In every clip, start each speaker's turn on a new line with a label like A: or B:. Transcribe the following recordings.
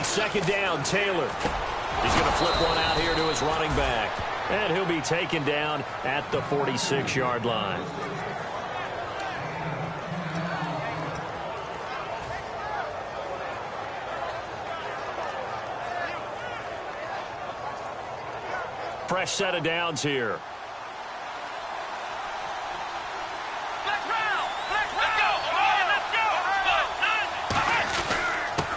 A: On second down, Taylor. He's going to flip one out here to his running back. And he'll be taken down at the 46-yard line. Fresh set of downs here.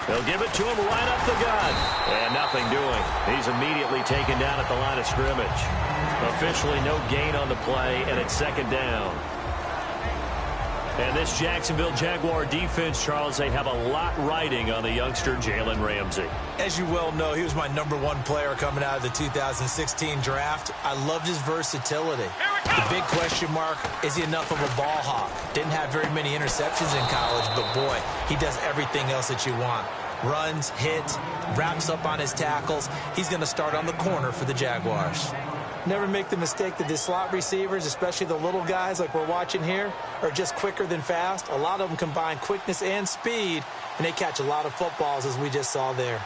A: They'll give it to him right up the gut. And nothing doing. He's immediately taken down at the line of scrimmage. Officially no gain on the play, and it's second down. And this Jacksonville Jaguar defense, Charles, they have a lot riding on the youngster Jalen Ramsey.
B: As you well know, he was my #1 player coming out of the 2016 draft. I loved his versatility. The big question mark, is he enough of a ball hawk? Didn't have very many interceptions in college, but boy, he does everything else that you want. Runs, hits, wraps up on his tackles. He's going to start on the corner for the Jaguars. Never make the mistake that the slot receivers, especially the little guys like we're watching here, are just quicker than fast. A lot of them combine quickness and speed, and they catch a lot of footballs, as we just saw there.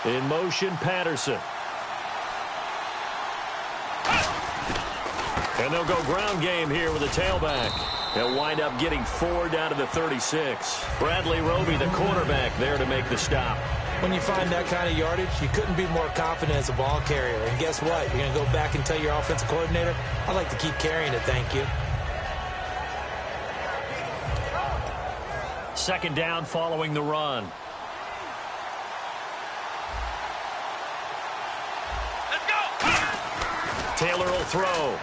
A: In motion, Patterson. And they'll go ground game here with a tailback. They'll wind up getting 4 down to the 36. Bradley Roby, the cornerback, there to make the stop.
B: When you find that kind of yardage, you couldn't be more confident as a ball carrier. And guess what? You're going to go back and tell your offensive coordinator, I'd like to keep carrying it, thank you.
A: Second down following the run.
C: Let's go!
A: Taylor will throw.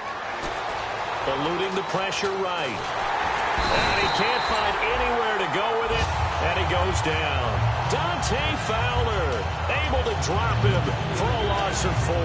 A: Eluding the pressure right. And he can't find anywhere to go with it. And he goes down. Dante Fowler able to drop him for a loss of 4.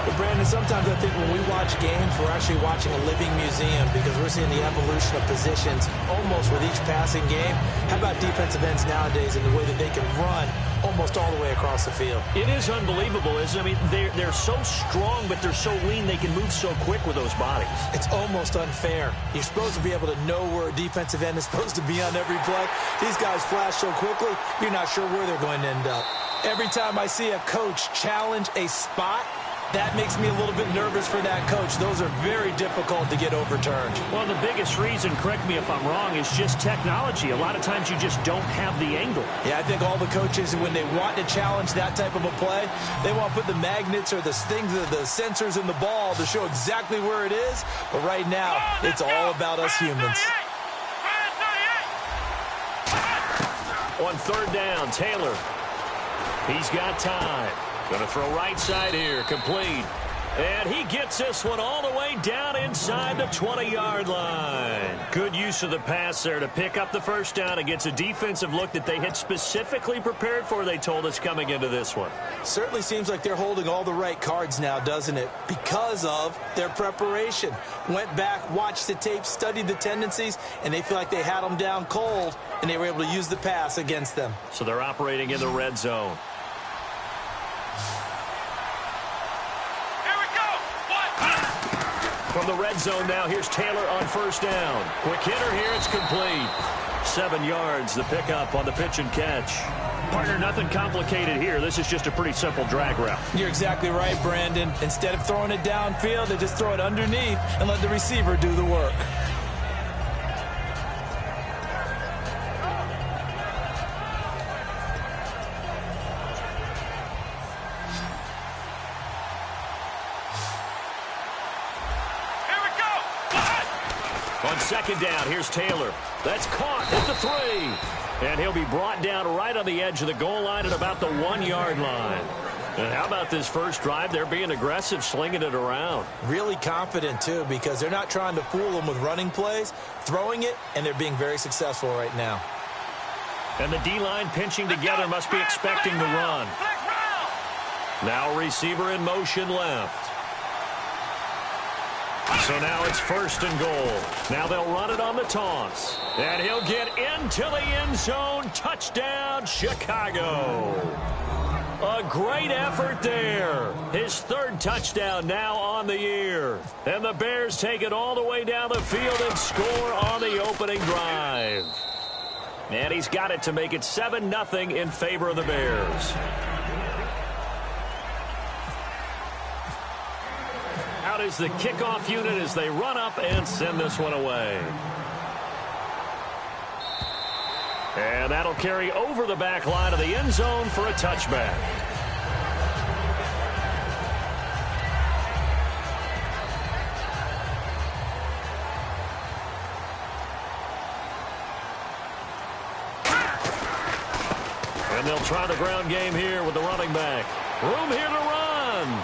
B: But Brandon, sometimes I think when we watch games, we're actually watching a living museum because we're seeing the evolution of positions almost with each passing game. How about defensive ends nowadays and the way that they can run almost all the way across the field?
A: It is unbelievable, isn't it? I mean, they're so strong, but they're so lean, they can move so quick with those bodies.
B: It's almost unfair. You're supposed to be able to know where a defensive end is supposed to be on every play. These guys flash so quickly, you're not sure where they're going to end up. Every time I see a coach challenge a spot, that makes me a little bit nervous for that coach. Those are very difficult to get overturned.
A: Well, the biggest reason, correct me if I'm wrong, is just technology. A lot of times you just don't have the angle.
B: Yeah, I think all the coaches, when they want to challenge that type of a play, they want to put the magnets or the things, the sensors in the ball to show exactly where it is. But right now, it's all about us humans.
A: On third down, Taylor. He's got time. Going to throw right side here, complete. And he gets this one all the way down inside the 20-yard line. Good use of the pass there to pick up the first down against a defensive look that they had specifically prepared for, they told us, coming into this one.
B: Certainly seems like they're holding all the right cards now, doesn't it? Because of their preparation. Went back, watched the tape, studied the tendencies, and they feel like they had them down cold, and they were able to use the pass against them.
A: So they're operating in the red zone. From the red zone now, here's Taylor on first down. Quick hitter here, it's complete. 7 yards, the pickup on the pitch and catch. Partner, nothing complicated here. This is just a pretty simple drag route.
B: You're exactly right, Brandon. Instead of throwing it downfield, they just throw it underneath and let the receiver do the work.
A: On second down, here's Taylor. That's caught at the 3. And he'll be brought down right on the edge of the goal line at about the 1-yard line. And how about this first drive? They're being aggressive, slinging it around.
B: Really confident, too, because they're not trying to fool them with running plays, throwing it, and they're being very successful right now.
A: And the D-line pinching together, must be expecting the run. Now receiver in motion left. So now it's first and goal. Now they'll run it on the toss. And he'll get into the end zone. Touchdown, Chicago. A great effort there. His third touchdown now on the year. And the Bears take it all the way down the field and score on the opening drive. And he's got it to make it 7-0 in favor of the Bears. Out is the kickoff unit as they run up and send this one away. And that'll carry over the back line of the end zone for a touchback. And they'll try the ground game here with the running back. Room here to run.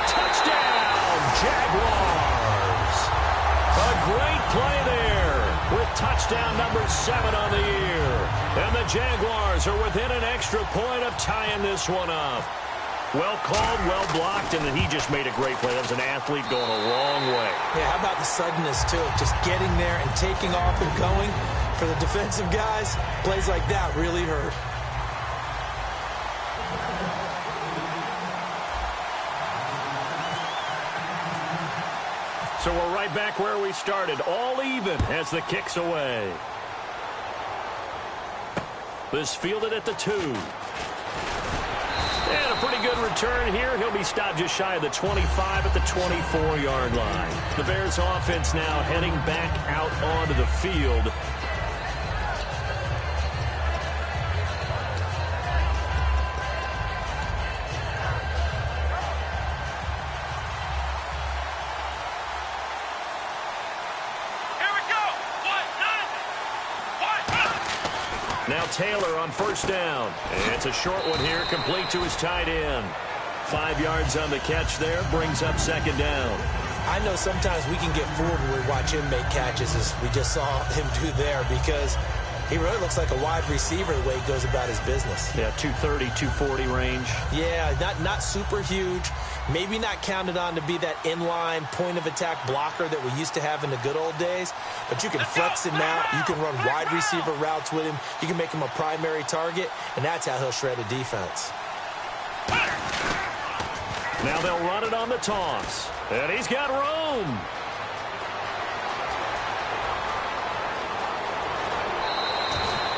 A: Touchdown, Jaguars. A great play there with touchdown number 7 on the year. And the Jaguars are within an extra point of tying this one up. Well called, well blocked, and then he just made a great play. That was an athlete going a long way.
B: Yeah, how about the suddenness, too? Just getting there and taking off and going. For the defensive guys, plays like that really hurt.
A: So we're right back where we started, all even as the kick's away. This fielded at the 2. And a pretty good return here. He'll be stopped just shy of the 25 at the 24-yard line. The Bears offense now heading back out onto the field. Now Taylor on first down. And it's a short one here, complete to his tight end. 5 yards on the catch there, brings up second down.
B: I know sometimes we can get fooled when we watch him make catches, as we just saw him do there, because he really looks like a wide receiver the way he goes about his business.
A: Yeah, 230, 240 range.
B: Yeah, not super huge. Maybe not counted on to be that inline point-of-attack blocker that we used to have in the good old days. But you can flex him out. You can run wide receiver routes with him. You can make him a primary target, and that's how he'll shred a defense.
A: Now they'll run it on the toss. And he's got room.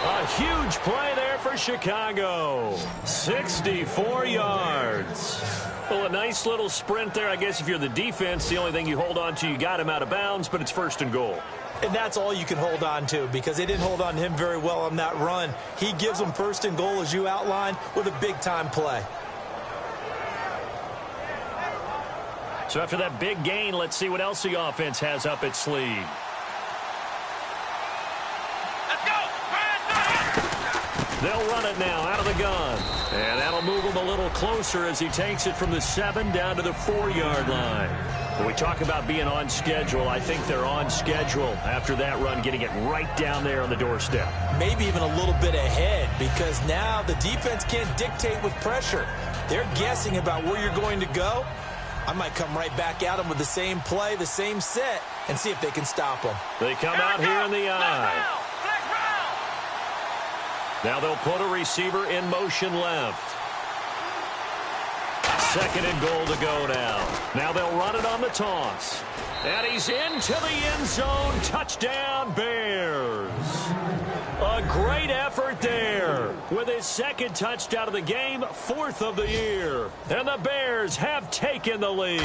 A: A huge play there for Chicago. 64 yards. Well, a nice little sprint there. I guess if you're the defense, the only thing you hold on to, you got him out of bounds, but it's first and goal.
B: And that's all you can hold on to, because they didn't hold on to him very well on that run. He gives them first and goal, as you outlined, with a big-time play.
A: So after that big gain, let's see what else the offense has up its sleeve. They'll run it now out of the gun. And that'll move him a little closer as he takes it from the 7 down to the 4-yard line. When we talk about being on schedule, I think they're on schedule after that run, getting it right down there on the doorstep.
B: Maybe even a little bit ahead, because now the defense can't dictate with pressure. They're guessing about where you're going to go. I might come right back at them with the same play, the same set, and see if they can stop them.
A: They come out here in the eye. Now they'll put a receiver in motion left. Second and goal to go now. Now they'll run it on the toss. And he's into the end zone. Touchdown, Bears. A great effort there. With his second touchdown of the game, 4th of the year. And the Bears have taken the lead.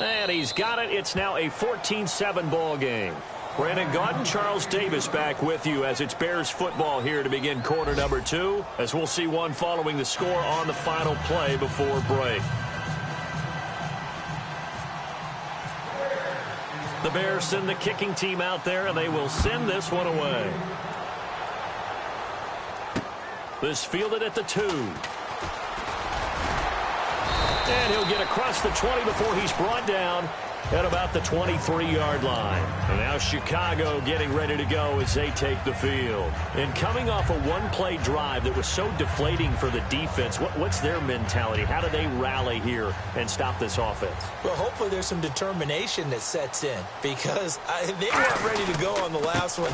A: And he's got it. It's now a 14-7 ball game. Brandon Gaudin, Charles Davis back with you as it's Bears football here to begin quarter number 2, as we'll see one following the score on the final play before break. The Bears send the kicking team out there, and they will send this one away. This fielded at the 2. And he'll get across the 20 before he's brought down at about the 23-yard line. And now Chicago getting ready to go as they take the field. And coming off a one-play drive that was so deflating for the defense, what's their mentality? How do they rally here and stop this offense?
B: Well, hopefully there's some determination that sets in because they weren't ready to go on the last one.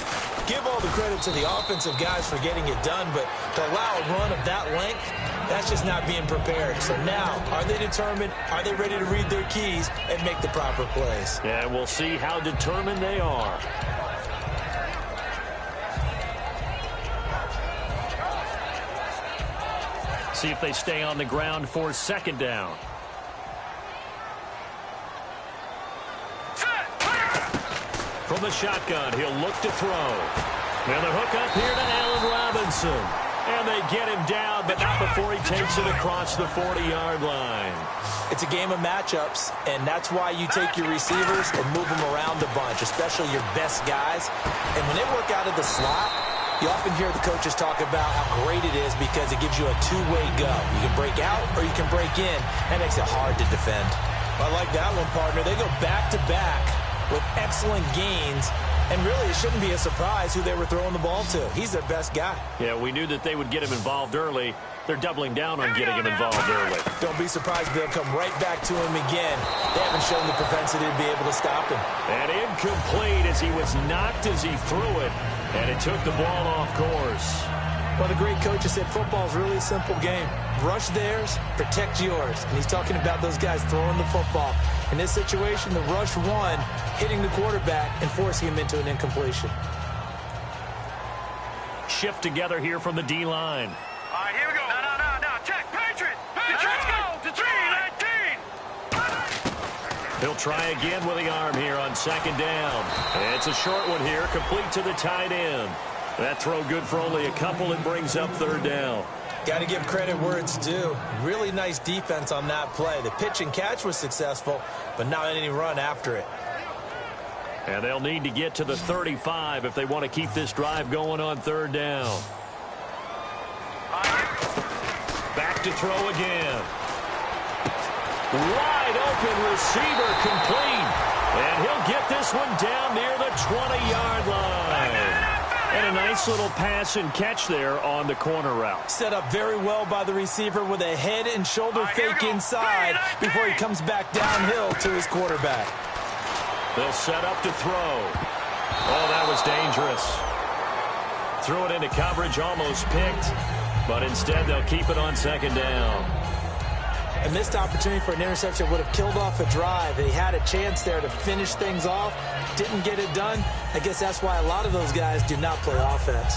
B: Give all the credit to the offensive guys for getting it done, but to allow a run of that length, that's just not being prepared. So now, are they determined? Are they ready to read their keys and make the proper plays?
A: Yeah, we'll see how determined they are. See if they stay on the ground for second down. From the shotgun, he'll look to throw. Now the hook up here to Allen Robinson. And they get him down, but not before he takes it across the 40-yard line.
B: It's a game of matchups, and that's why you take your receivers and move them around a bunch, especially your best guys. And when they work out of the slot, you often hear the coaches talk about how great it is because it gives you a two-way go. You can break out or you can break in. That makes it hard to defend. I like that one, partner. They go back-to-back with excellent gains. And really, it shouldn't be a surprise who they were throwing the ball to. He's their best guy.
A: Yeah, we knew that they would get him involved early. They're doubling down on getting him involved early.
B: Don't be surprised if they'll come right back to him again. They haven't shown the propensity to be able to stop him.
A: And incomplete as he was knocked as he threw it. And it took the ball off course.
B: Well, the great coach has said football's really a simple game. Rush theirs, protect yours. And he's talking about those guys throwing the football. In this situation, the rush one, hitting the quarterback and forcing him into an incompletion.
A: Shift together here from the D-line.
C: All right, here we go. No. Check. Patriot. Let's go. To 3-19.
A: He'll try again with the arm here on second down. And it's a short one here, complete to the tight end. That throw good for only a couple and brings up third down.
B: Got to give credit where it's due. Really nice defense on that play. The pitch and catch was successful, but not any run after it.
A: And they'll need to get to the 35 if they want to keep this drive going on third down. Back to throw again. Wide open receiver complete. And he'll get this one down near the 20-yard line. And a nice little pass and catch there on the corner route.
B: Set up very well by the receiver with a head and shoulder fake inside before he comes back downhill to his quarterback.
A: They'll set up to throw. Oh, that was dangerous. Threw it into coverage, almost picked, but instead they'll keep it on second down.
B: A missed opportunity for an interception would have killed off a drive. He had a chance there to finish things off, didn't get it done. I guess that's why a lot of those guys do not play offense.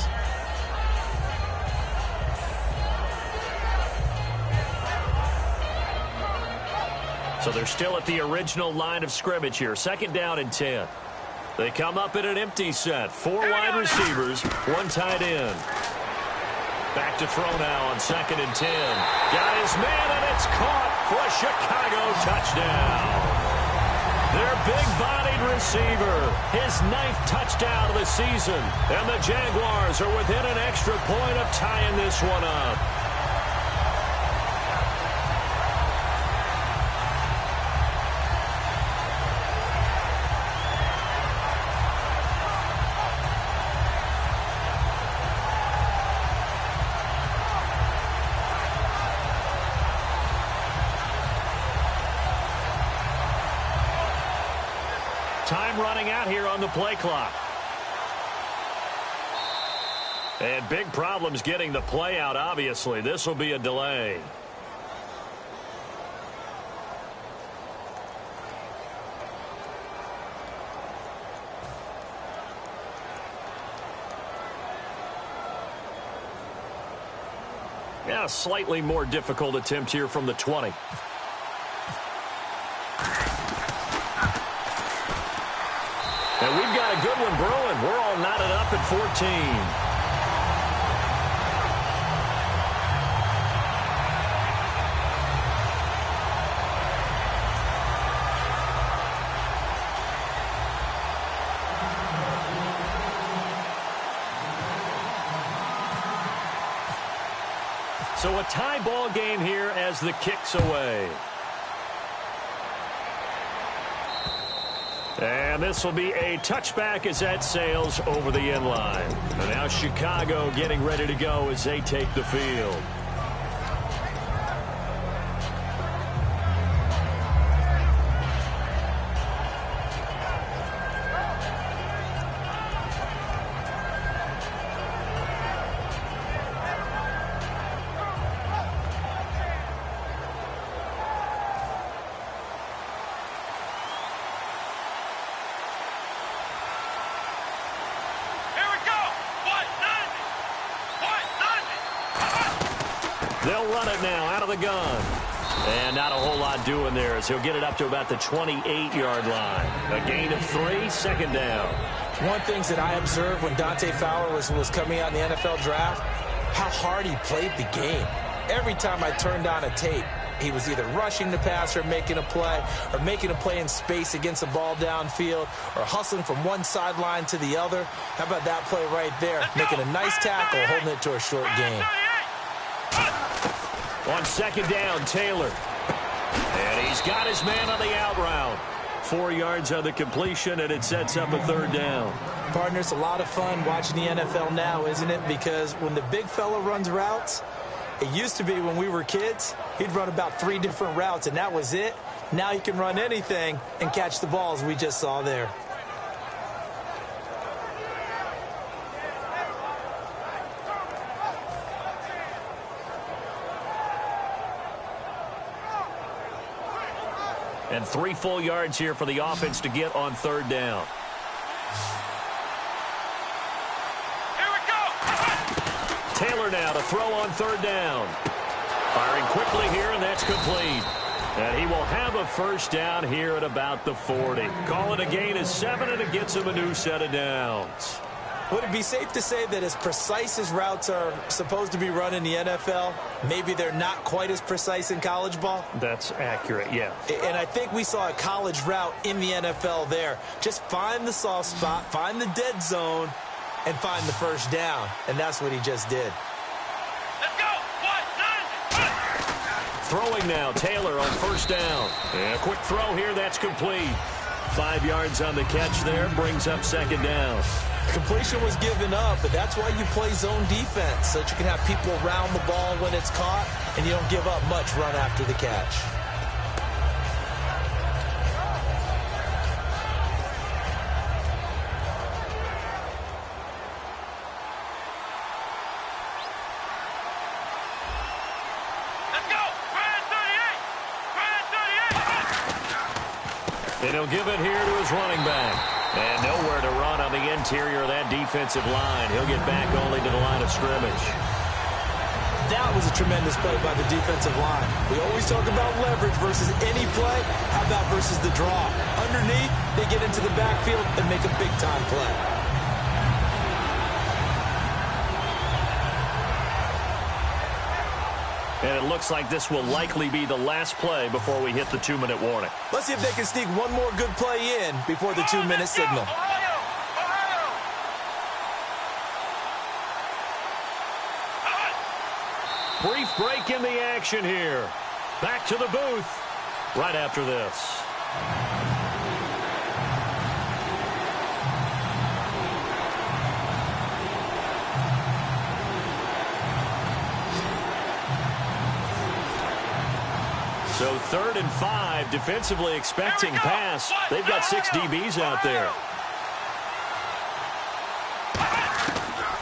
A: So they're still at the original line of scrimmage here. Second down and 10. They come up in an empty set. 4 wide receivers, 1 tight end. Back to throw now on second and 10. Got his man, and it's caught for a Chicago touchdown. Their big-bodied receiver, his 9th touchdown of the season. And the Jaguars are within an extra point of tying this one up. Time running out here on the play clock. And big problems getting the play out, obviously. This will be a delay. Yeah, a slightly more difficult attempt here from the 20. And we've got a good one brewing. We're all knotted up at 14. So a tie ball game here as the kick's away. And this will be a touchback as that sails over the end line. And now Chicago getting ready to go as they take the field. They'll run it now out of the gun. And not a whole lot doing there as he'll get it up to about the 28-yard line. A gain of 3, second down.
B: One of the things that I observed when Dante Fowler was coming out in the NFL draft, how hard he played the game. Every time I turned on a tape, he was either rushing the passer, making a play in space against a ball downfield, or hustling from one sideline to the other. How about that play right there? Making a nice tackle, holding it to a short gain.
A: On second down, Taylor. And he's got his man on the out route. 4 yards on the completion, and it sets up a third down.
B: Partner, it's a lot of fun watching the NFL now, isn't it? Because when the big fella runs routes, it used to be when we were kids, he'd run about 3 different routes, and that was it. Now he can run anything and catch the balls we just saw there.
A: And 3 full yards here for the offense to get on third down.
C: Here we go.
A: Taylor now to throw on third down. Firing quickly here, and that's complete. And he will have a first down here at about the 40. Call it a gain of 7, and it gets him a new set of downs.
B: Would it be safe to say that as precise as routes are supposed to be run in the NFL, maybe they're not quite as precise in college ball?
A: That's accurate, yeah.
B: And I think we saw a college route in the NFL there. Just find the soft spot, find the dead zone, and find the first down. And that's what he just did.
C: Let's go. 1, 9.
A: Throwing now, Taylor on first down. And a quick throw here, that's complete. 5 yards on the catch there, brings up second down.
B: Completion was given up, but that's why you play zone defense, so that you can have people around the ball when it's caught, and you don't give up much run after the catch.
C: Let's go. Ryan 38. Ryan 38.
A: And he'll give it here to his running back. And nowhere to run on the interior of that defensive line. He'll get back only to the line of scrimmage.
B: That was a tremendous play by the defensive line. We always talk about leverage versus any play. How about versus the draw? Underneath, they get into the backfield and make a big-time play.
A: And it looks like this will likely be the last play before we hit the 2-minute warning.
B: Let's see if they can sneak one more good play in before the 2-minute signal.
A: Brief break in the action here. Back to the booth right after this. So 3rd and 5, defensively expecting pass. They've got 6 DBs out there.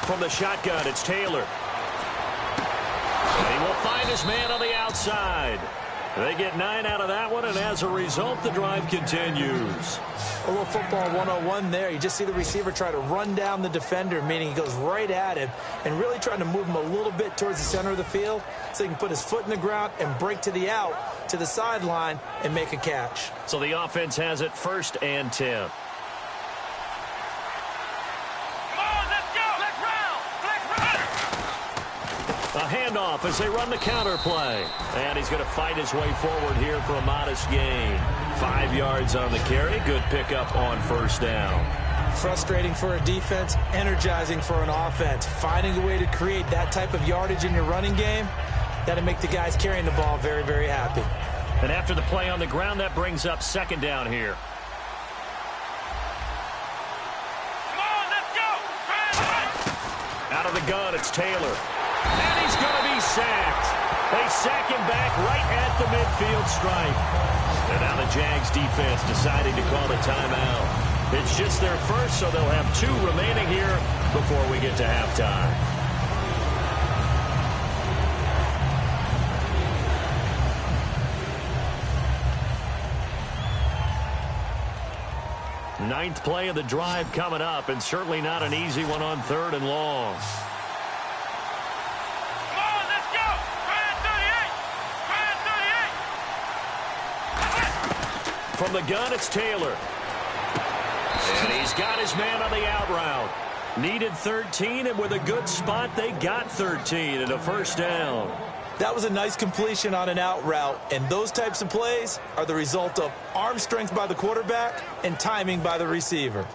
A: From the shotgun, it's Taylor. And he will find his man on the outside. They get 9 out of that one, and as a result, the drive continues.
B: A little football 101 there. You just see the receiver try to run down the defender, meaning he goes right at him, and really trying to move him a little bit towards the center of the field so he can put his foot in the ground and break to the out, to the sideline, and make a catch.
A: So the offense has it 1st and 10. A handoff as they run the counter play. And he's going to fight his way forward here for a modest gain. 5 yards on the carry. Good pickup on first down.
B: Frustrating for a defense, energizing for an offense. Finding a way to create that type of yardage in your running game, that'll make the guys carrying the ball very, very happy.
A: And after the play on the ground, that brings up second down here. Out of the gun, it's Taylor. And he's going to be sacked. They sack him back right at the midfield stripe. And now the Jags defense deciding to call a timeout. It's just their first, so they'll have 2 remaining here before we get to halftime. Ninth play of the drive coming up, and certainly not an easy one on 3rd and long.
C: Come on, let's go! Try it, 38!
A: From the gun, it's Taylor. And he's got his man on the out route. Needed 13, and with a good spot, they got 13 and a first down.
B: That was a nice completion on an out route, and those types of plays are the result of arm strength by the quarterback and timing by the receiver.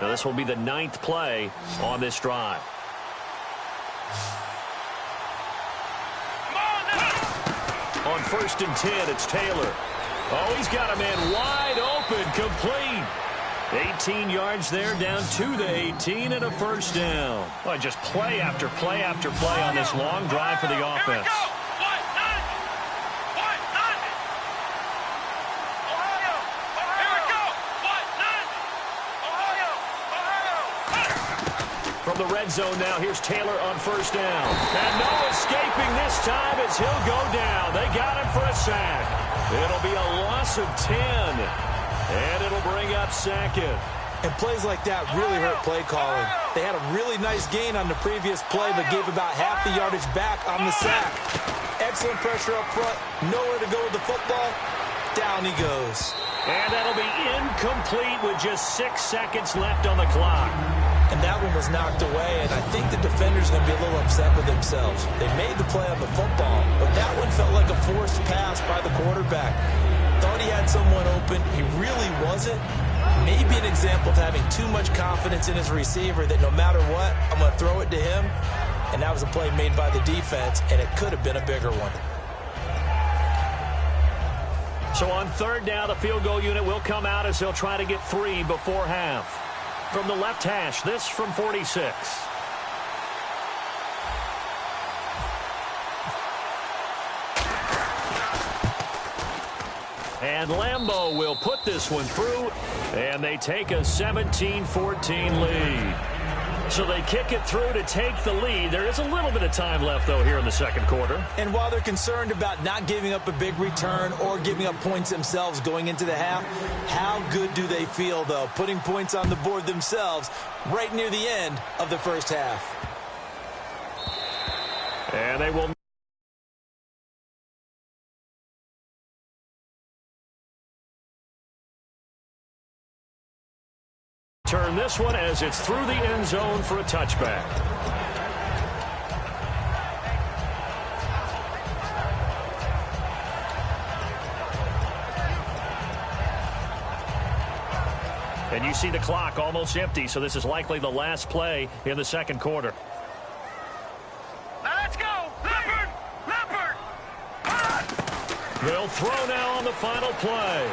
A: Now this will be the 9th play on this drive. On 1st and 10, it's Taylor. Oh, he's got a man wide open, complete. 18 yards there, down to the 18 and a first down. Well, just play after play after play on this long drive for the offense. From the red zone now, here's Taylor on first down. And no escaping this time as he'll go down. They got him for a sack. It'll be a loss of 10. And it'll bring up 2nd.
B: And plays like that really hurt play calling. They had a really nice gain on the previous play, but gave about half the yardage back on the sack. Excellent pressure up front. Nowhere to go with the football. Down he goes.
A: And that'll be incomplete with just 6 seconds left on the clock.
B: And that one was knocked away, and I think the defender's going to be a little upset with themselves. They made the play on the football, but that one felt like a forced pass by the quarterback. Thought he had someone open. He really wasn't. Maybe an example of having too much confidence in his receiver that no matter what, I'm going to throw it to him. And that was a play made by the defense, and it could have been a bigger one.
A: So on 3rd down, the field goal unit will come out as they'll try to get 3 before half. From the left hash, this from 46. And Lambeau will put this one through, and they take a 17-14 lead. So they kick it through to take the lead. There is a little bit of time left, though, here in the 2nd quarter.
B: And while they're concerned about not giving up a big return or giving up points themselves going into the half, how good do they feel, though, putting points on the board themselves right near the end of the first half?
A: And they will turn this one as it's through the end zone for a touchback. And you see the clock almost empty, so this is likely the last play in the 2nd quarter.
C: Now let's go! Leopard! Leopard!
A: They'll throw now on the final play.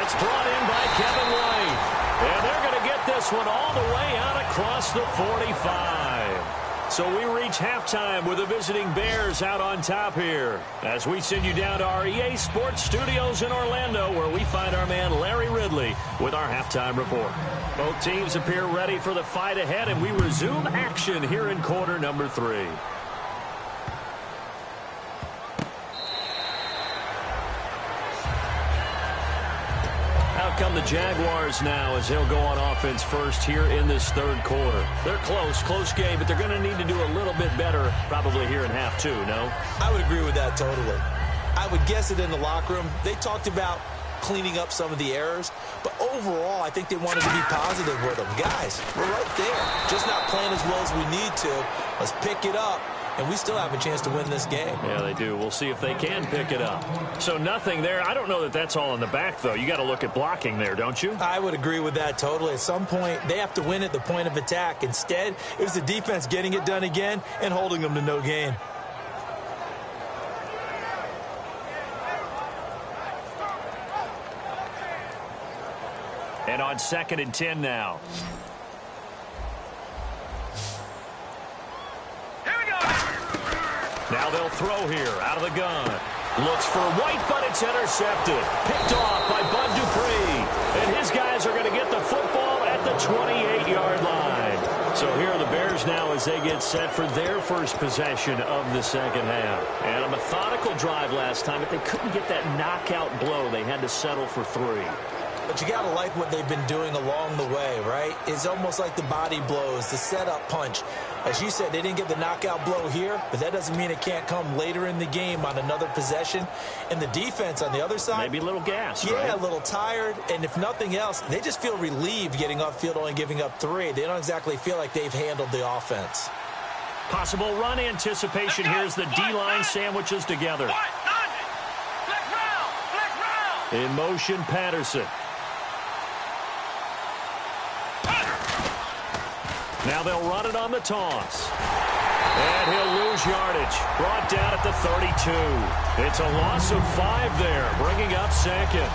A: It's brought in by Kevin White. And they're going to get this one all the way out across the 45. So we reach halftime with the visiting Bears out on top here, as we send you down to our EA Sports Studios in Orlando, where we find our man Larry Ridley with our halftime report. Both teams appear ready for the fight ahead, and we resume action here in quarter number 3. Out come the Jaguars now as they'll go on offense first here in this 3rd quarter. They're close game, but they're going to need to do a little bit better probably here in half 2, no?
B: I would agree with that totally. I would guess it in the locker room. They talked about cleaning up some of the errors, but overall I think they wanted to be positive with them. Guys, we're right there. Just not playing as well as we need to. Let's pick it up. And we still have a chance to win this game.
A: Yeah, they do. We'll see if they can pick it up. So nothing there. I don't know that that's all in the back, though. You got to look at blocking there, don't you?
B: I would agree with that totally. At some point, they have to win at the point of attack. Instead, it was the defense getting it done again and holding them to no gain.
A: And on 2nd and 10 now.
C: Here we go.
A: Now they'll throw here out of the gun. Looks for White, but it's intercepted. Picked off by Bud Dupree. And his guys are going to get the football at the 28-yard line. So here are the Bears now as they get set for their first possession of the second half. And a methodical drive last time, but they couldn't get that knockout blow. They had to settle for 3.
B: But you got to like what they've been doing along the way, right? It's almost like the body blows, the setup punch. As you said, they didn't get the knockout blow here, but that doesn't mean it can't come later in the game on another possession. And the defense on the other side,
A: maybe a little gas,
B: yeah,
A: right?
B: A little tired. And if nothing else, they just feel relieved getting off field, only giving up 3. They don't exactly feel like they've handled the offense.
A: Possible run anticipation. Here's the D-line sandwiches together. In motion, Patterson. Now they'll run it on the toss. And he'll lose yardage. Brought down at the 32. It's a loss of 5 there, bringing up 2nd.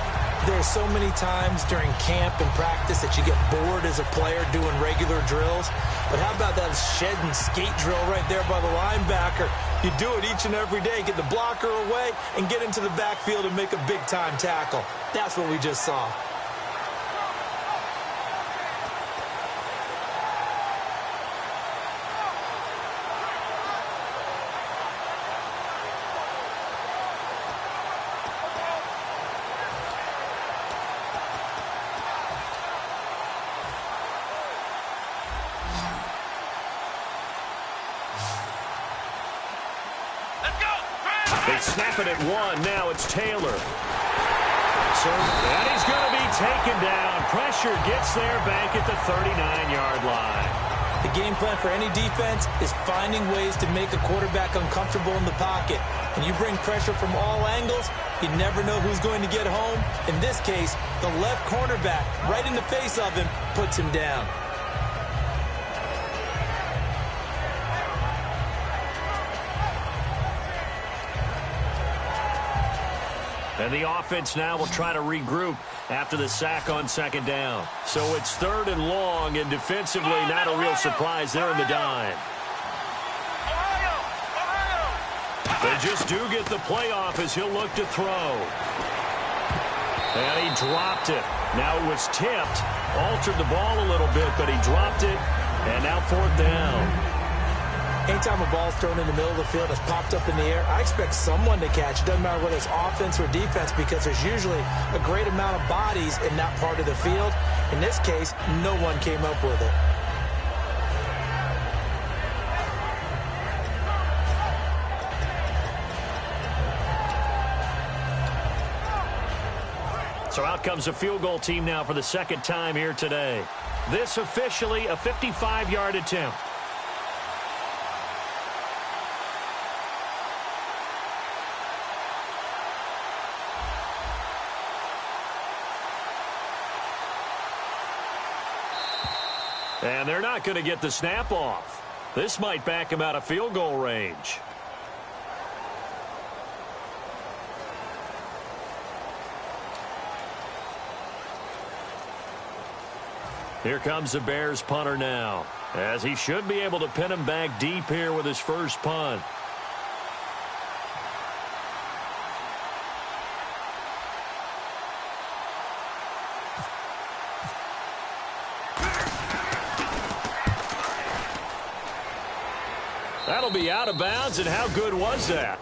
B: There's so many times during camp and practice that you get bored as a player doing regular drills. But how about that shed and skate drill right there by the linebacker? You do it each and every day. Get the blocker away and get into the backfield and make a big-time tackle. That's what we just saw.
A: They snap it at 1. Now it's Taylor. And he's going to be taken down. Pressure gets there back at the 39-yard line.
B: The game plan for any defense is finding ways to make a quarterback uncomfortable in the pocket. When you bring pressure from all angles, you never know who's going to get home. In this case, the left cornerback, right in the face of him, puts him down.
A: And the offense now will try to regroup after the sack on 2nd down. So it's 3rd and long, and defensively not a real surprise there in the dime. They just do get the playoff as he'll look to throw. And he dropped it. Now it was tipped. Altered the ball a little bit, but he dropped it. And now 4th down.
B: Anytime a ball's thrown in the middle of the field, it's popped up in the air, I expect someone to catch. It doesn't matter whether it's offense or defense, because there's usually a great amount of bodies in that part of the field. In this case, no one came up with it.
A: So out comes a field goal team now for the 2nd time here today. This officially a 55-yard attempt. And they're not going to get the snap off. This might back him out of field goal range. Here comes the Bears punter now, as he should be able to pin him back deep here with his first punt. That'll be out of bounds, and how good was that?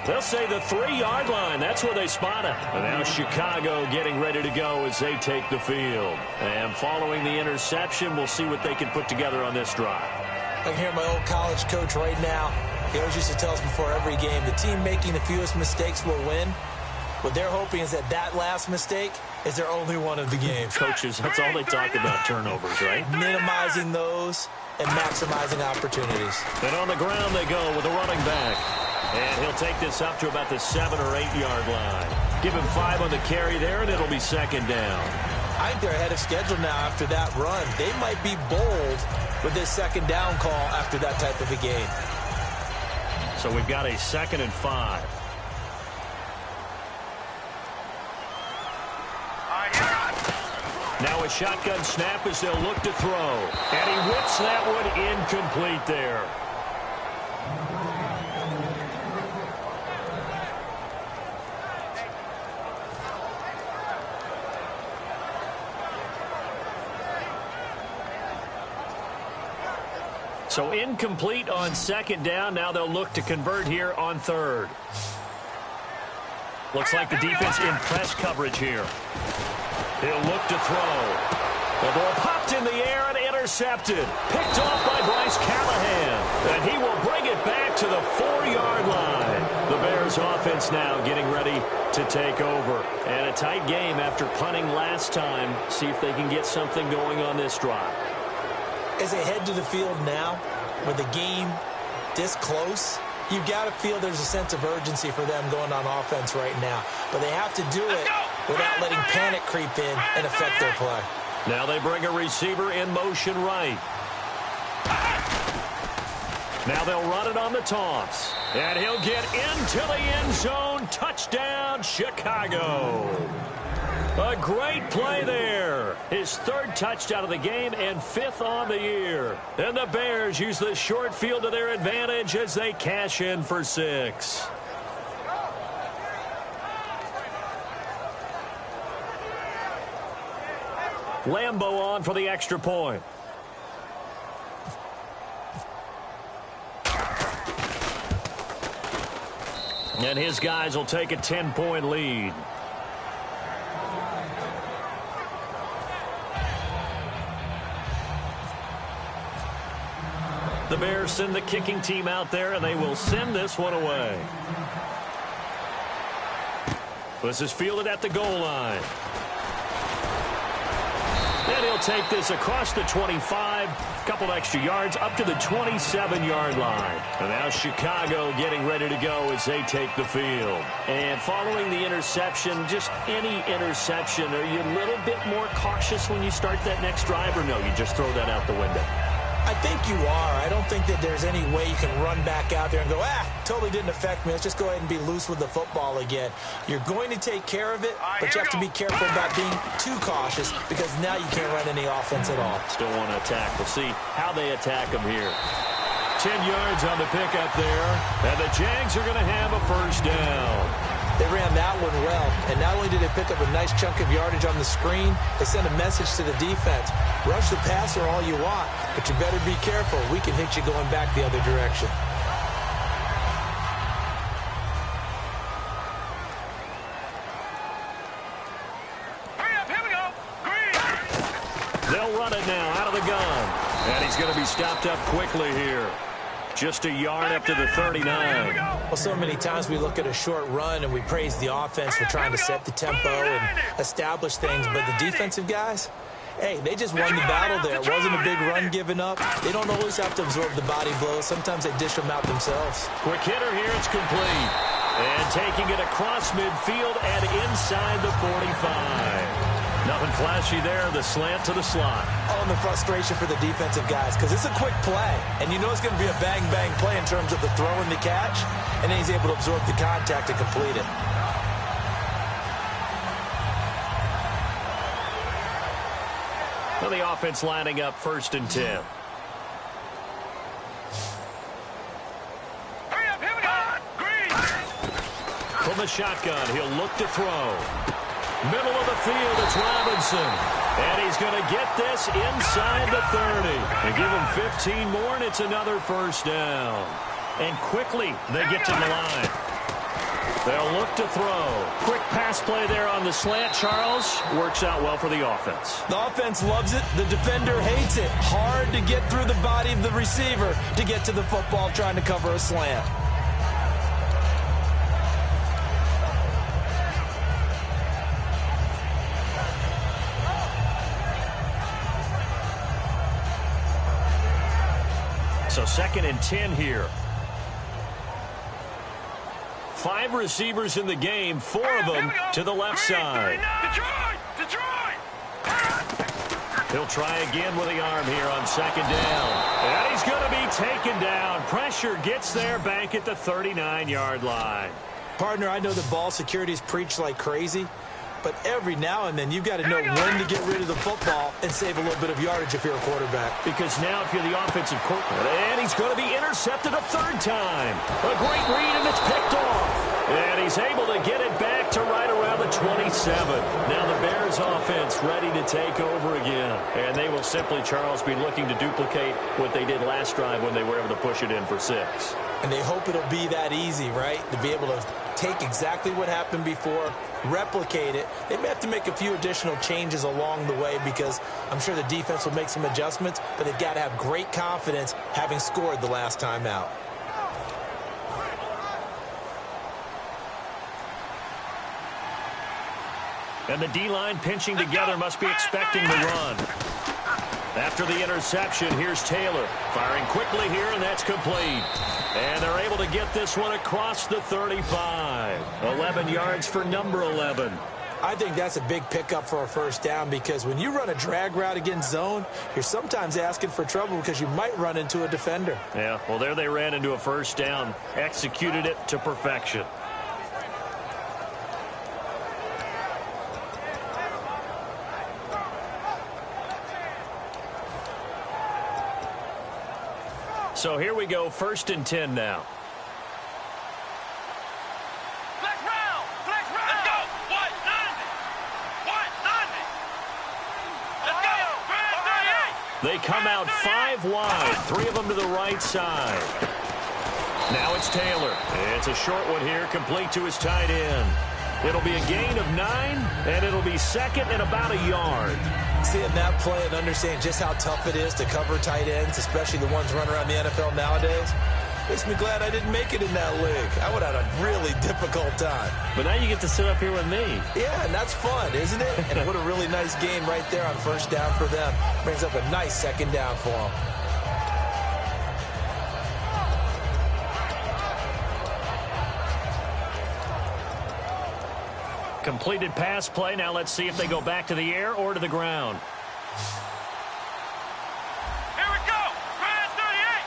A: They'll say the 3-yard line. That's where they spot it. And now Chicago getting ready to go as they take the field. And following the interception, we'll see what they can put together on this drive.
B: I can hear my old college coach right now. He always used to tell us before every game, the team making the fewest mistakes will win. What they're hoping is that last mistake is their only one of the game.
A: Coaches, that's all they talk about, turnovers, right?
B: Minimizing those and maximizing opportunities.
A: And on the ground they go with a running back. And he'll take this up to about the 7- or 8-yard line. Give him 5 on the carry there, and it'll be 2nd down.
B: I think they're ahead of schedule now after that run. They might be bold with this 2nd down call after that type of a game.
A: So we've got a 2nd and 5. Now a shotgun snap as they'll look to throw. And he whips that one incomplete there. So incomplete on second down. Now they'll look to convert here on third. Looks like the defense in press coverage here. He'll look to throw. The ball popped in the air and intercepted. Picked off by Bryce Callahan. And he will bring it back to the 4-yard line. The Bears offense now getting ready to take over. And a tight game after punting last time. See if they can get something going on this drive.
B: As they head to the field now, with the game this close, you've got to feel there's a sense of urgency for them going on offense right now. But they have to do it without letting panic creep in and affect their play.
A: Now they bring a receiver in motion right. Now they'll run it on the toss. And he'll get into the end zone. Touchdown, Chicago. A great play there. His third touchdown of the game and 5th on the year. And the Bears use the short field to their advantage as they cash in for 6. Lambeau on for the extra point. And his guys will take a 10-point lead. The Bears send the kicking team out there, and they will send this one away. This is fielded at the goal line. And he'll take this across the 25, a couple extra yards, up to the 27-yard line. And now Chicago getting ready to go as they take the field. And following the interception, just any interception, are you a little bit more cautious when you start that next drive, or no, you just throw that out the window?
B: I think you are. I don't think that there's any way you can run back out there and go, totally didn't affect me. Let's just go ahead and be loose with the football again. You're going to take care of it, but you have to be careful about being too cautious because now you can't run any offense at all.
A: Still want to attack. We'll see how they attack them here. 10 yards on the pickup there, and the Jags are going to have a first down.
B: They ran that one well, and not only did they pick up a nice chunk of yardage on the screen, they sent a message to the defense. Rush the passer all you want, but you better be careful. We can hit you going back the other direction.
C: Hurry up, here we go. Green.
A: They'll run it now out of the gun, and he's going to be stopped up quickly here. Just a yard up to the 39.
B: Well, so many times we look at a short run and we praise the offense for trying to set the tempo and establish things, but the defensive guys, hey, they just won the battle there. It wasn't a big run given up. They don't always have to absorb the body blows. Sometimes they dish them out themselves.
A: Quick hitter here, it's complete. And taking it across midfield and inside the 45. Nothing flashy there, the slant to the slot.
B: Oh, and the frustration for the defensive guys, because it's a quick play. And you know it's going to be a bang-bang play in terms of the throw and the catch. And then he's able to absorb the contact to complete it.
A: Well, the offense lining up 1st and 10.
C: Hurry up, here we go. Green.
A: From the shotgun, he'll look to throw. Middle of the field, it's Robinson. And he's going to get this inside the 30. And give him 15 more, and it's another first down. And quickly, they get to the line. They'll look to throw. Quick pass play there on the slant, Charles. Works out well for the offense.
B: The offense loves it. The defender hates it. Hard to get through the body of the receiver to get to the football trying to cover a slant.
A: So 2nd and 10 here. 5 receivers in the game, 4 of them to the left side.
C: Detroit!
A: He'll try again with the arm here on 2nd down. And he's going to be taken down. Pressure gets there back at the 39-yard line.
B: Partner, I know that ball security is preached like crazy, but every now and then you've got to know when to get rid of the football and save a little bit of yardage if you're a quarterback.
A: Because now if you're the offensive coordinator, and he's going to be intercepted a third time. A great read, and it's picked off. And he's able to get it back to right around the 27. Now the Bears offense ready to take over again. And they will simply, Charles, be looking to duplicate what they did last drive when they were able to push it in for 6.
B: And they hope it'll be that easy, right? To be able to take exactly what happened before, replicate it. They may have to make a few additional changes along the way because I'm sure the defense will make some adjustments, but they've got to have great confidence having scored the last time out.
A: And the D-line pinching together must be expecting the run. After the interception, here's Taylor. Firing quickly here, and that's complete. And they're able to get this one across the 35. 11 yards for number 11.
B: I think that's a big pickup for a first down because when you run a drag route against zone, you're sometimes asking for trouble because you might run into a defender.
A: Yeah, well, there they ran into a first down. Executed it to perfection. So here we go, 1st and 10 now.
C: Flex round! Flex round! Let's go! What? 90! What? 90! Let's go! Brand 38!
A: They come out 5 wide, 3 of them to the right side. Now it's Taylor. It's a short one here, complete to his tight end. It'll be a gain of 9, and it'll be 2nd and about a yard.
B: Seeing that play and understanding just how tough it is to cover tight ends, especially the ones running around the NFL nowadays, makes me glad I didn't make it in that league. I would have had a really difficult time.
A: But now you get to sit up here with me.
B: Yeah, and that's fun, isn't it? And what a really nice game right there on first down for them. Brings up a nice 2nd down for them.
A: Completed pass play. Now let's see if they go back to the air or to the ground.
C: Here we go! Brand 38!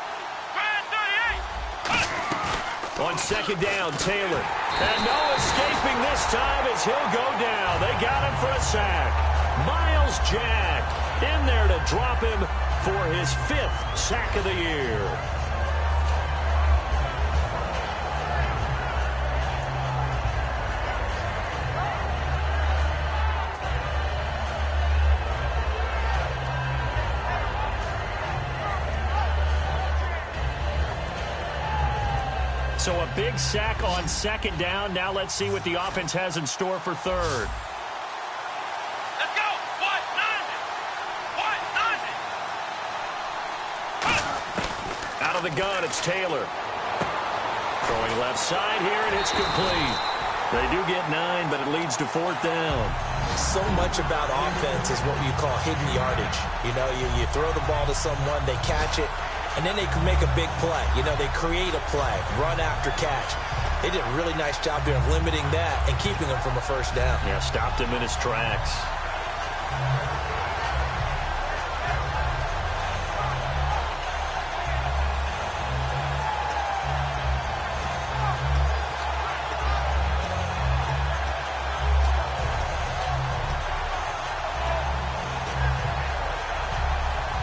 C: Brand 38!
A: On 2nd down, Taylor. And no escaping this time as he'll go down. They got him for a sack. Miles Jack in there to drop him for his 5th sack of the year. So a big sack on 2nd down. Now let's see what the offense has in store for 3rd.
C: Let's go! What? 90! What? 90!
A: Out of the gun, it's Taylor. Throwing left side here, and it's complete. They do get 9, but it leads to 4th down.
B: So much about offense is what you call hidden yardage. You know, you throw the ball to someone, they catch it, and then they can make a big play. You know, they create a play, run after catch. They did a really nice job there of limiting that and keeping him from a first down.
A: Yeah, stopped him in his tracks.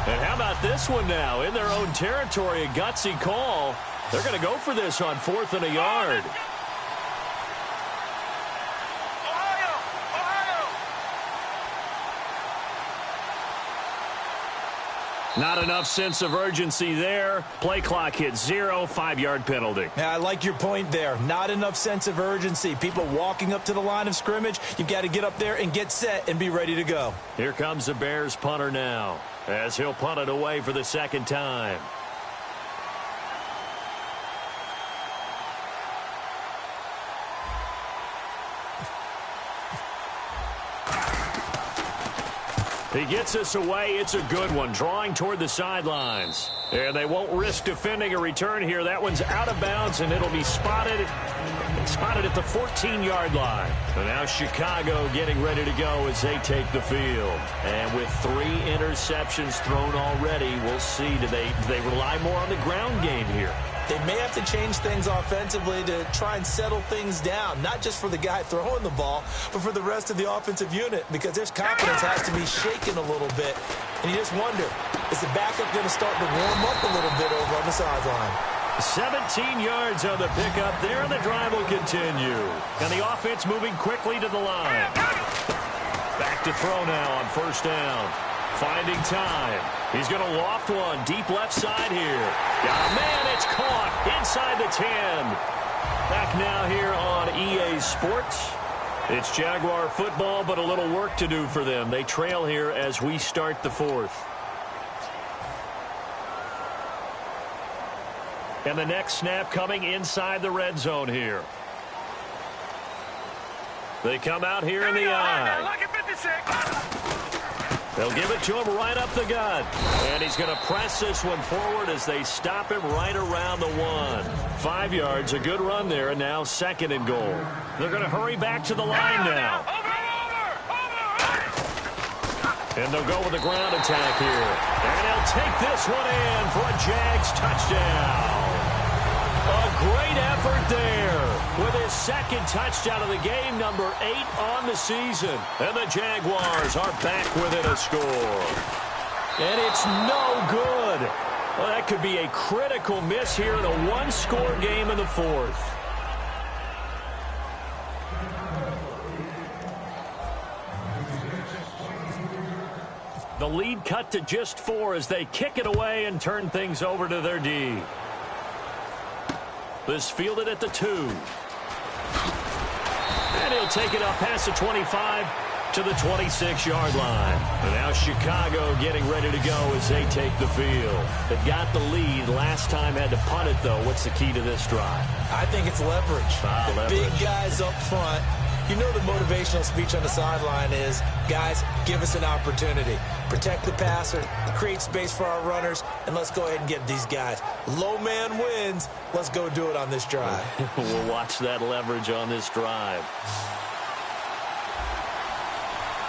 A: And how about this one now? In their own territory, a gutsy call. They're going to go for this on 4th and a yard. Not enough sense of urgency there. Play clock hits 0, 5-yard penalty.
B: Yeah, I like your point there. Not enough sense of urgency. People walking up to the line of scrimmage, you've got to get up there and get set and be ready to go.
A: Here comes the Bears punter now, as he'll punt it away for the 2nd time. He gets us away. It's a good one, drawing toward the sidelines. And they won't risk defending a return here. That one's out of bounds, and it'll be spotted at the 14-yard line. So now Chicago getting ready to go as they take the field. And with 3 interceptions thrown already, we'll see. Do they rely more on the ground game here?
B: they may have to change things offensively to try and settle things down, not just for the guy throwing the ball, but for the rest of the offensive unit, because their confidence has to be shaken a little bit. And you just wonder, is the backup going to start to warm up a little bit over on the sideline?
A: 17 yards on the pickup there, and the drive will continue. And the offense moving quickly to the line. Back to throw now on first down. Finding time. He's going to loft one deep left side here. Got a man, it's caught inside the 10. Back now here on EA Sports. It's Jaguar football, but a little work to do for them. They trail here as we start the fourth. And the next snap coming inside the red zone here. They come out here in the eye. They'll give it to him right up the gut. And he's going to press this one forward as they stop him right around the 1. 5 yards, a good run there, and now 2nd and goal. They're going to hurry back to the line now. And they'll go with the ground attack here. And he'll take this one in for a Jags touchdown. A great effort there with his 2nd touchdown of the game, number 8 on the season. And the Jaguars are back within a score. And it's no good. Well, that could be a critical miss here in a one-score game in the fourth. The lead cut to just 4 as they kick it away and turn things over to their D. This fielded at the 2. And he'll take it up past the 25 to the 26-yard line. And now Chicago getting ready to go as they take the field. They got the lead. Last time had to punt it, though. What's the key to this drive?
B: I think it's leverage. Big guys up front. You know the motivational speech on the sideline is, guys, give us an opportunity. Protect the passer, create space for our runners, and let's go ahead and get these guys. Low man wins. Let's go do it on this drive.
A: We'll watch that leverage on this drive.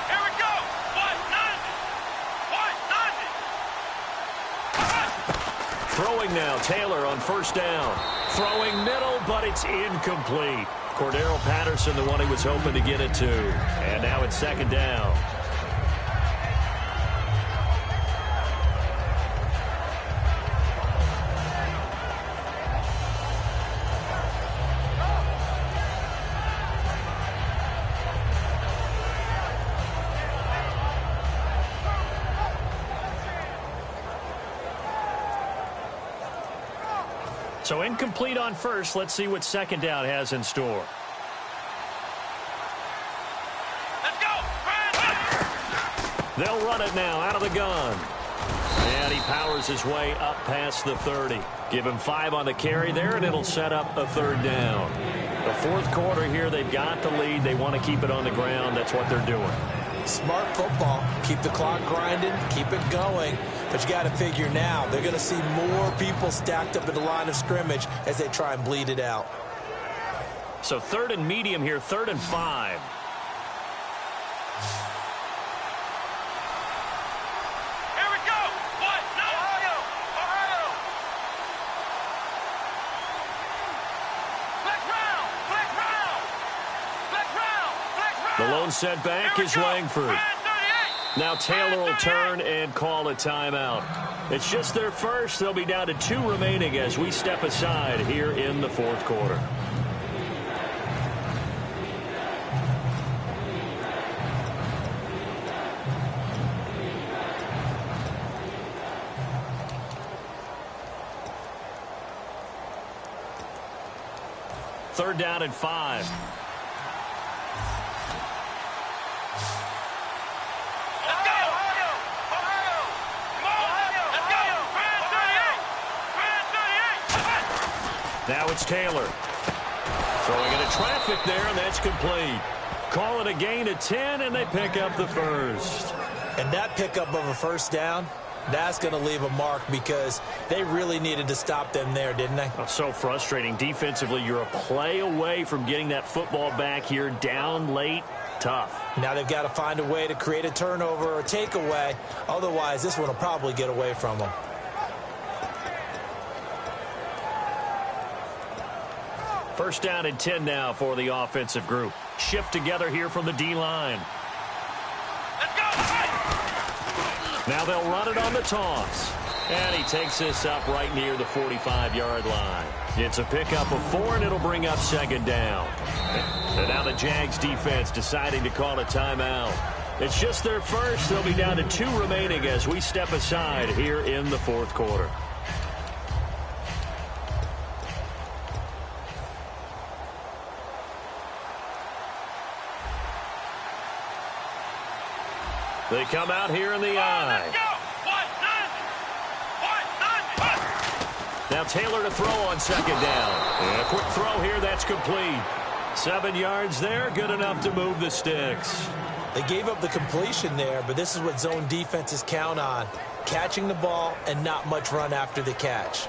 C: Here we go. 190.
A: Throwing now, Taylor on first down. Throwing middle, but it's incomplete. Cordero Patterson, the one he was hoping to get it to. And now it's 2nd down. So incomplete on first. Let's see what 2nd down has in store.
C: Let's go.
A: They'll run it now out of the gun. And he powers his way up past the 30. Give him 5 on the carry there, and it'll set up a 3rd down. The 4th quarter here, they've got the lead. They want to keep it on the ground. That's what they're doing.
B: Smart football. Keep the clock grinding. Keep it going. But you got to figure now, they're going to see more people stacked up at the line of scrimmage as they try and bleed it out.
A: So 3rd and medium here, 3rd and 5.
C: Here we go. What? No. Ohio. Flex round.
A: The lone setback is Langford. Now Taylor will turn and call a timeout. It's just their first. They'll be down to 2 remaining as we step aside here in the 4th quarter. Third down and 5. Now it's Taylor. Throwing into traffic there, and that's complete. Call it a gain of 10, and they pick up the first.
B: And that pickup of a 1st down, that's going to leave a mark because they really needed to stop them there, didn't they?
A: Oh, so frustrating. Defensively, you're a play away from getting that football back here down late. Tough.
B: Now they've got to find a way to create a turnover or a takeaway. Otherwise, this one will probably get away from them.
A: First down and 10 now for the offensive group. Shift together here from the D-line.
C: Let's go.
A: Now they'll run it on the toss. And he takes this up right near the 45-yard line. It's a pickup of 4, and it'll bring up second down. And now the Jags defense deciding to call a timeout. It's just their first. They'll be down to 2 remaining as we step aside here in the fourth quarter. They come out here in the eye.
C: Let's go.
A: Now Taylor to throw on second down. And a quick throw here, that's complete. 7 yards there, good enough to move the sticks.
B: They gave up the completion there, but this is what zone defenses count on. Catching the ball and not much run after the catch.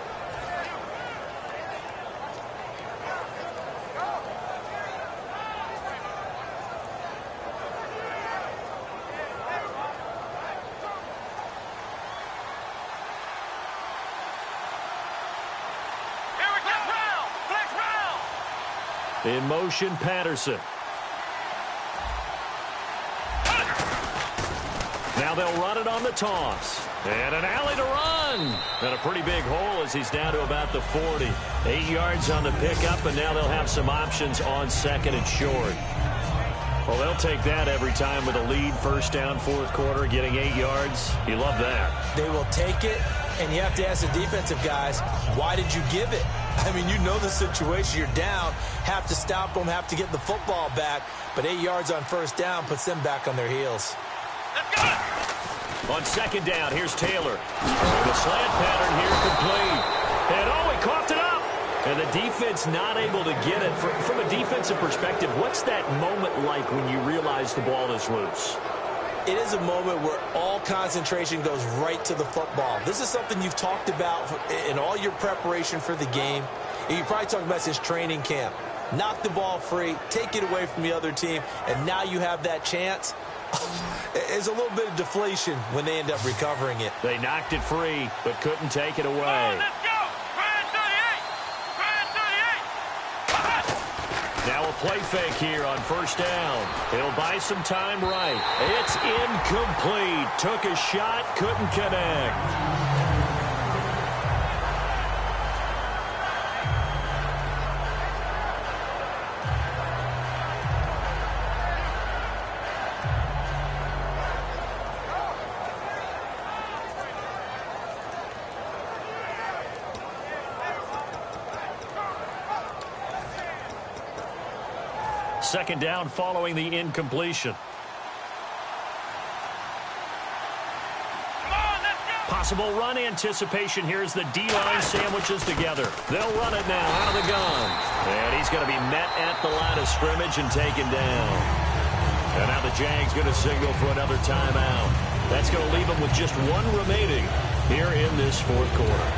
A: In motion, Patterson. Now they'll run it on the toss. And an alley to run. And a pretty big hole as he's down to about the 40. 8 yards on the pickup, and now they'll have some options on second and short. Well, they'll take that every time with a lead. First down, fourth quarter, getting 8 yards. You love that.
B: They will take it, and you have to ask the defensive guys, why did you give it? I mean, you know the situation. You're down, have to stop them, have to get the football back. But 8 yards on first down puts them back on their heels.
C: Let's go.
A: On second down, here's Taylor. The slant pattern here complete. And oh, he coughed it up. And the defense not able to get it. From a defensive perspective, what's that moment like when you realize the ball is loose?
B: It is a moment where all concentration goes right to the football. This is something you've talked about in all your preparation for the game. And you probably talked about since training camp. Knock the ball free, take it away from the other team, and now you have that chance. It's a little bit of deflation when they end up recovering it.
A: They knocked it free, but couldn't take it away.
C: Let's go. Grand 38.
A: Now a play fake here on first down. He'll buy some time right. It's incomplete. Took a shot, couldn't connect. Second down following the incompletion. Possible run anticipation here as the D-line sandwiches together. They'll run it now out of the gun. And he's going to be met at the line of scrimmage and taken down. And now the Jags going to signal for another timeout. That's going to leave them with just 1 remaining here in this fourth quarter.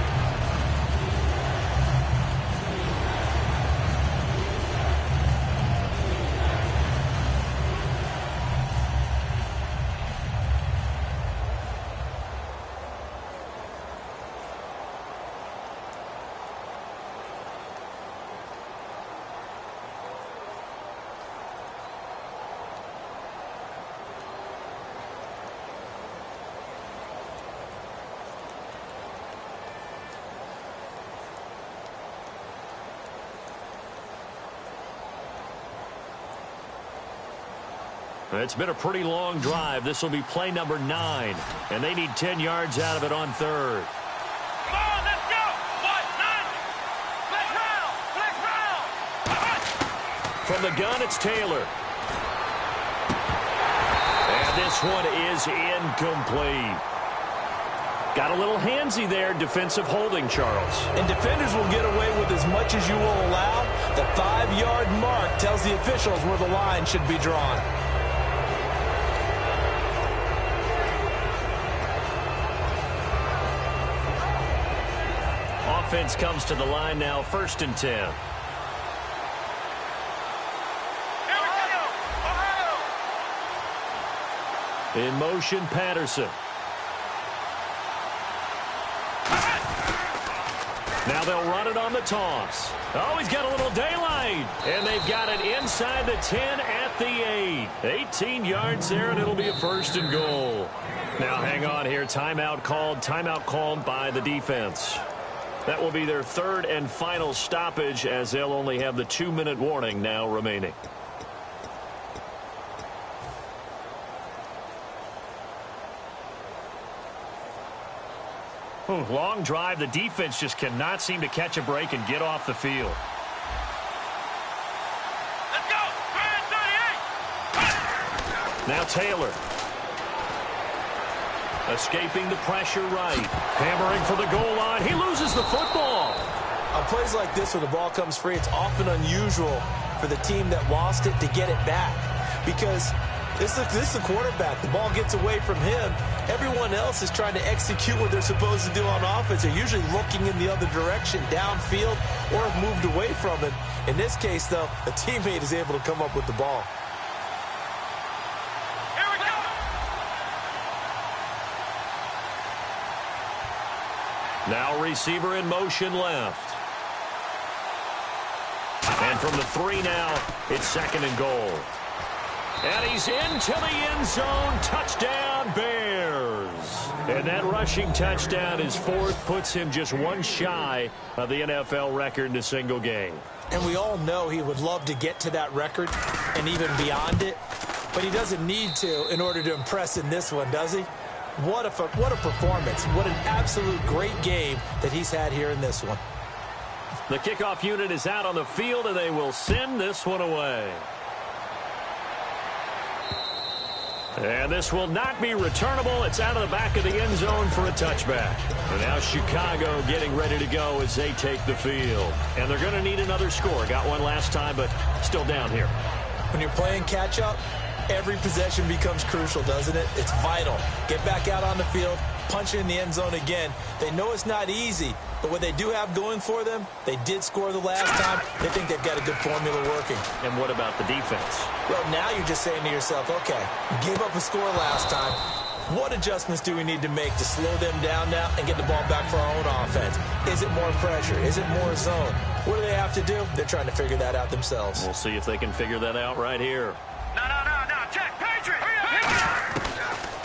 A: It's been a pretty long drive. This will be play number 9, and they need 10 yards out of it on third.
C: Come on, let's go. 1-9. Flex round.
A: From the gun, it's Taylor. And this one is incomplete. Got a little handsy there, defensive holding, Charles.
B: And defenders will get away with as much as you will allow. The 5-yard mark tells the officials where the line should be drawn.
A: Offense comes to the line now, 1st and 10.
C: Here we go.
A: In motion, Patterson. Now they'll run it on the toss. Oh, he's got a little daylight. And they've got it inside the 10 at the 8. 18 yards there, and it'll be a 1st and goal. Now hang on here. Timeout called by the defense. That will be their 3rd and final stoppage, as they'll only have the 2-minute warning now remaining. Long drive. The defense just cannot seem to catch a break and get off the field.
C: Let's go! Grand 38!
A: Now Taylor. Escaping the pressure right. Hammering for the goal line. He loses the football.
B: On plays like this, when the ball comes free, it's often unusual for the team that lost it to get it back. Because this is the quarterback. The ball gets away from him. Everyone else is trying to execute what they're supposed to do on offense. They're usually looking in the other direction, downfield, or have moved away from it. In this case, though, a teammate is able to come up with the ball.
C: Here we go!
A: Now receiver in motion left. And from the 3 now, it's 2nd and goal. And he's into the end zone. Touchdown, Bears. And that rushing touchdown is 4th, puts him just 1 shy of the NFL record in a single game.
B: And we all know he would love to get to that record and even beyond it. But he doesn't need to in order to impress in this one, does he? What a performance. What an absolute great game that he's had here in this one.
A: The kickoff unit is out on the field, and they will send this one away. And this will not be returnable. It's out of the back of the end zone for a touchback. And now Chicago getting ready to go as they take the field. And they're going to need another score. Got one last time, but still down here.
B: When you're playing catch-up, every possession becomes crucial, doesn't it? It's vital. Get back out on the field, punch it in the end zone again. They know it's not easy, but what they do have going for them, they did score the last time. They think they've got a good formula working.
A: And what about the defense?
B: Well, now you're just saying to yourself, okay, gave up a score last time. What adjustments do we need to make to slow them down now and get the ball back for our own offense? Is it more pressure? Is it more zone? What do they have to do? They're trying to figure that out themselves.
A: We'll see if they can figure that out right here.
C: No, check, Patriot!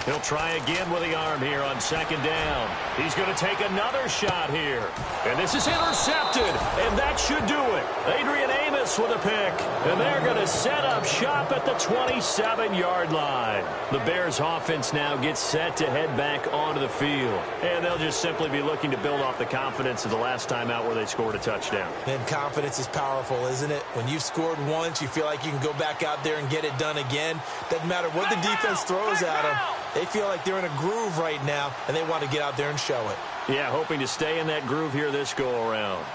A: He'll try again with the arm here on 2nd down. He's going to take another shot here. And this is intercepted, and that should do it. Adrian Amos with a pick, and they're going to set up shop at the 27-yard line. The Bears offense now gets set to head back onto the field. And they'll just simply be looking to build off the confidence of the last time out where they scored a touchdown.
B: And confidence is powerful, isn't it? When you've scored once, you feel like you can go back out there and get it done again. Doesn't matter what the defense throws at them. They feel like they're in a groove right now, and they want to get out there and show it.
A: Yeah, hoping to stay in that groove here this go-around.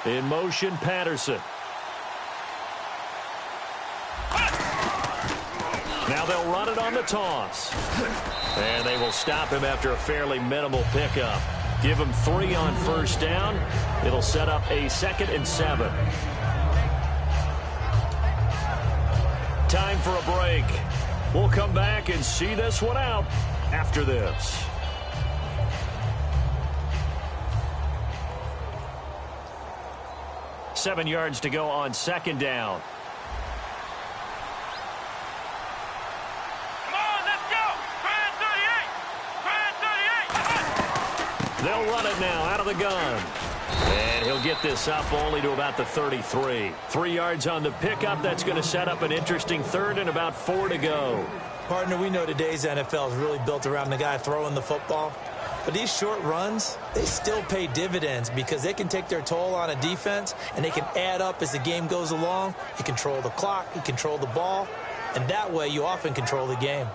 A: In motion, Patterson. Now they'll run it on the toss. And they will stop him after a fairly minimal pickup. Give him 3 on 1st down. It'll set up a 2nd and 7. Time for a break. We'll come back and see this one out after this. Seven yards to go on 2nd down.
C: Come on, let's go! Grand 38!
A: They'll run it now out of the gun. And he'll get this up only to about the 33. 3 yards on the pickup. That's going to set up an interesting 3rd and about 4 to go.
B: Partner, we know today's NFL is really built around the guy throwing the football. But these short runs, they still pay dividends because they can take their toll on a defense and they can add up as the game goes along. You control the clock, you control the ball, and that way you often control the game.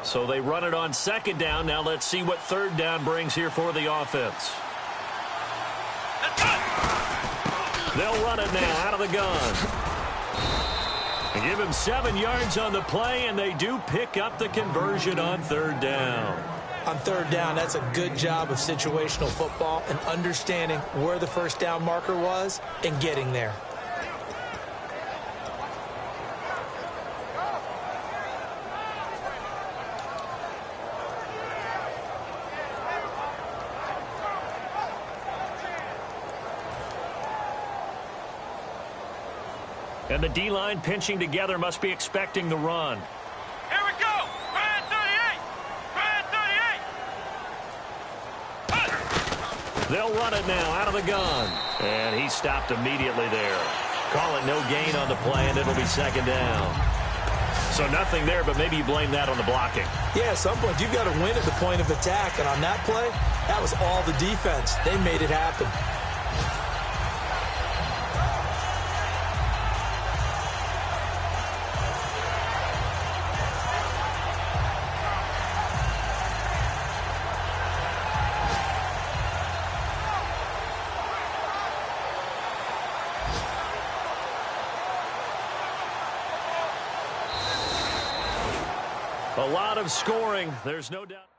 A: So they run it on 2nd down. Now let's see what 3rd down brings here for the offense. They'll run it now out of the gun. And give him 7 yards on the play, and they do pick up the conversion on 3rd down.
B: On 3rd down, that's a good job of situational football and understanding where the 1st down marker was and getting there.
A: And the D-line pinching together must be expecting the run.
C: Here we go. Brand 38. Brand 38.
A: They'll run it now out of the gun. And he stopped immediately there. Call it no gain on the play, and it'll be second down. So nothing there, but maybe you blame that on the blocking.
B: Yeah, at some point, you've got to win at the point of attack. And on that play, that was all the defense. They made it happen.
A: A lot of scoring. There's no doubt.